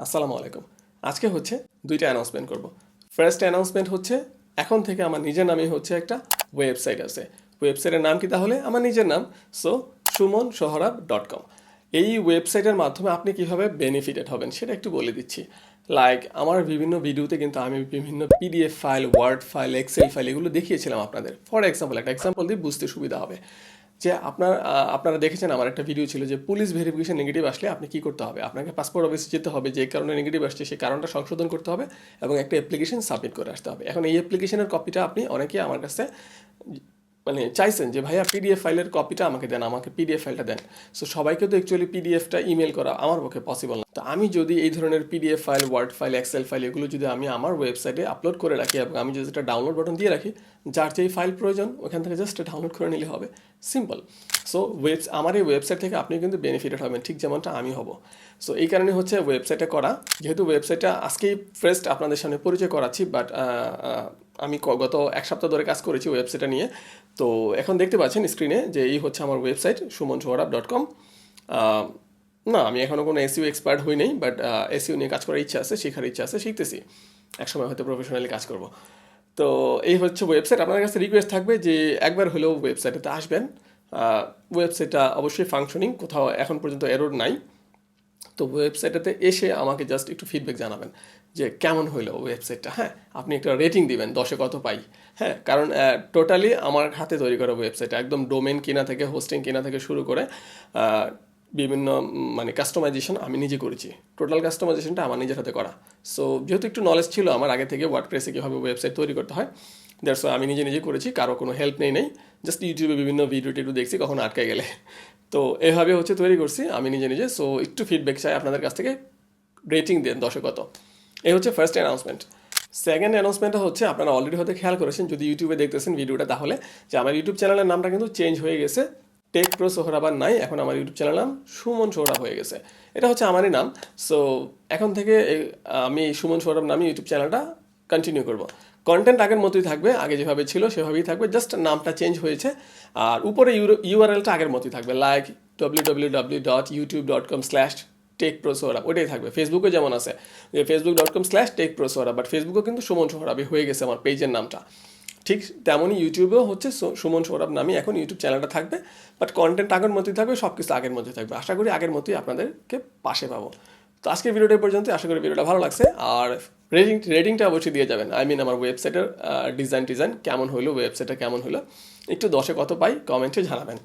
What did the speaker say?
আসসালামু আলাইকুম। আজকে হচ্ছে দুইটা অ্যানাউন্সমেন্ট করব। ফার্স্ট অ্যানাউন্সমেন্ট হচ্ছে এখন থেকে আমার নিজের নামে হচ্ছে একটা ওয়েবসাইট আছে। ওয়েবসাইটের নাম কি তাহলে? আমার নিজের নাম। So sumonsohrab.com। এই ওয়েবসাইটের মাধ্যমে আপনি কিভাবে বেনিফিটেড হবেন সেটা একটু বলে দিচ্ছি। লাইক আমার বিভিন্ন ভিডিওতে কিন্তু আমি বিভিন্ন PDF file, word file, Excel file এগুলো দেখিয়েছিলাম আপনাদের। ফর এক্সাম্পল একটা এক্সাম্পল দিয়ে বুঝতে সুবিধা হবে। যে আপনারা দেখেছেন আমার একটা ভিডিও ছিল যে পুলিশ ভেরিফিকেশন নেগেটিভ আসলে আপনি কি করতে হবে, আপনাকে পাসপোর্ট অফিসে যেতে হবে, যে কারণে নেগেটিভ আসছে সেই কারণটা সংশোধন করতে হবে এবং একটা অ্যাপ্লিকেশন সাবমিট করে আসতে হবে। এখন এই অ্যাপ্লিকেশনের কপিটা আপনি অনেকেই আমার কাছে মানে চাইছেন যে ভাইয়া পিডিএফ ফাইলের কপিটা আমাকে দেন, আমাকে পিডিএফ ফাইলটা দেন। সো সবাইকে তো অ্যাকচুয়ালি পিডিএফটা ইমেল করা আমার পক্ষে পসিবল না। তো আমি যদি এই ধরনের PDF file, word file, Excel file এগুলো যদি আমি আমার ওয়েবসাইটে আপলোড করে রাখি এবং আমি যদি একটা ডাউনলোড বাটন দিয়ে রাখি, যার যেই ফাইল প্রয়োজন ওখান থেকে জাস্ট ডাউনলোড করে নিলে হবে, সিম্পল। সো আমার এই ওয়েবসাইট থেকে আপনি কিন্তু বেনিফিটেড হবেন ঠিক যেমনটা আমি হব। সো এই কারণে হচ্ছে ওয়েবসাইটে করা, যেহেতু ওয়েবসাইটটা আজকেই ফার্স্ট আপনাদের সামনে পরিচয় করাচ্ছি, বাট আমি গত এক সপ্তাহ ধরে কাজ করেছি ওয়েবসাইটটা নিয়ে। তো এখন দেখতে পাচ্ছেন স্ক্রিনে যে এই হচ্ছে আমার ওয়েবসাইট sumonsohrab.com। না, আমি এখনও কোনো এসইও এক্সপার্ট হই নাই, বাট এসইও নিয়ে কাজ করার ইচ্ছা আছে, শেখার ইচ্ছা আছে, শিখতেছি। একসময় হয়তো প্রফেশনালি কাজ করব। তো এই হচ্ছে ওয়েবসাইট। আপনাদের কাছে রিকোয়েস্ট থাকবে যে একবার হলেও ওয়েবসাইটেতে আসবেন। ওয়েবসাইটটা অবশ্যই ফাংশনিং, কোথাও এখন পর্যন্ত এরর নাই। তো ওয়েবসাইটটাতে এসে আমাকে জাস্ট একটু ফিডব্যাক জানাবেন যে কেমন হইলো ওয়েবসাইটটা। হ্যাঁ, আপনি একটা রেটিং দিবেন 10-এ কত পাই। হ্যাঁ, কারণ টোটালি আমার হাতে তৈরি করা ওয়েবসাইট, একদম ডোমেন কেনা থেকে, হোস্টিং কেনা থেকে শুরু করে বিভিন্ন মানে কাস্টমাইজেশন আমি নিজে করেছি। টোটাল কাস্টমাইজেশনটা আমার নিজের হাতে করা। সো যেহেতু একটু নলেজ ছিল আমার আগে থেকে ওয়ার্ডপ্রেসে কীভাবে ওয়েবসাইট তৈরি করতে হয়, দ্যাটস আমি নিজে করেছি, কারো কোনো হেল্প নেই। জাস্ট ইউটিউবে বিভিন্ন ভিডিও টিডিও দেখছি কখনো আটকে গেলে। তো এভাবে হচ্ছে তৈরি করছি আমি নিজে। সো একটু ফিডব্যাক চাই আপনাদের কাছ থেকে, রেটিং দেন 10-এ কত। এই হচ্ছে ফার্স্ট অ্যানাউন্সমেন্ট। সেকেন্ড অ্যানাউন্সমেন্টটা হচ্ছে আপনারা অলরেডি হয়তো খেয়াল করেছেন যদি ইউটিউবে দেখতেছেন ভিডিওটা, তাহলে যে আমার ইউটিউব চ্যানেলের নামটা কিন্তু চেঞ্জ হয়ে গেছে। TechProSOHRAB আর নাই, এখন আমার ইউটিউব চ্যানেল নাম সুমন সোহরাব হয়ে গেছে। এটা হচ্ছে আমারই নাম। সো এখন থেকে আমি সুমন সোহরাব নামে ইউটিউব চ্যানেলটা কন্টিনিউ করব। কন্টেন্ট আগের মতোই থাকবে, আগে যেভাবে ছিল সেভাবেই থাকবে, জাস্ট নামটা চেঞ্জ হয়েছে। আর উপরে ইউআরএলটা আগের মতোই থাকবে, লাইক www.youtube.com/TechProSOHRAB, ওইটাই থাকবে। ফেসবুকে যেমন আছে যে facebook.com/TechProSOHRAB, বাট ফেসবুকেও কিন্তু সুমন সোহরাবই হয়ে গেছে আমার পেজের নামটা। ঠিক তেমনই ইউটিউবেও হচ্ছে সুমন সোহরাব নামে এখন ইউটিউব চ্যানেলটা থাকবে, বাট কন্টেন্ট আগের মতোই থাকবে, সব কিছু আগের মতোই থাকবে। আশা করি আগের মতোই আপনাদেরকে পাশে পাবো। তো আজকের ভিডিওটা পর্যন্ত, আশা করি ভিডিওটা ভালো লাগছে। আর রেটিংটা অবশ্যই দিয়ে যাবেন। আমার ওয়েবসাইটের ডিজাইন কেমন হলো, ওয়েবসাইটটা কেমন হলো, একটু 10-এ কত পাই কমেন্টে জানাবেন।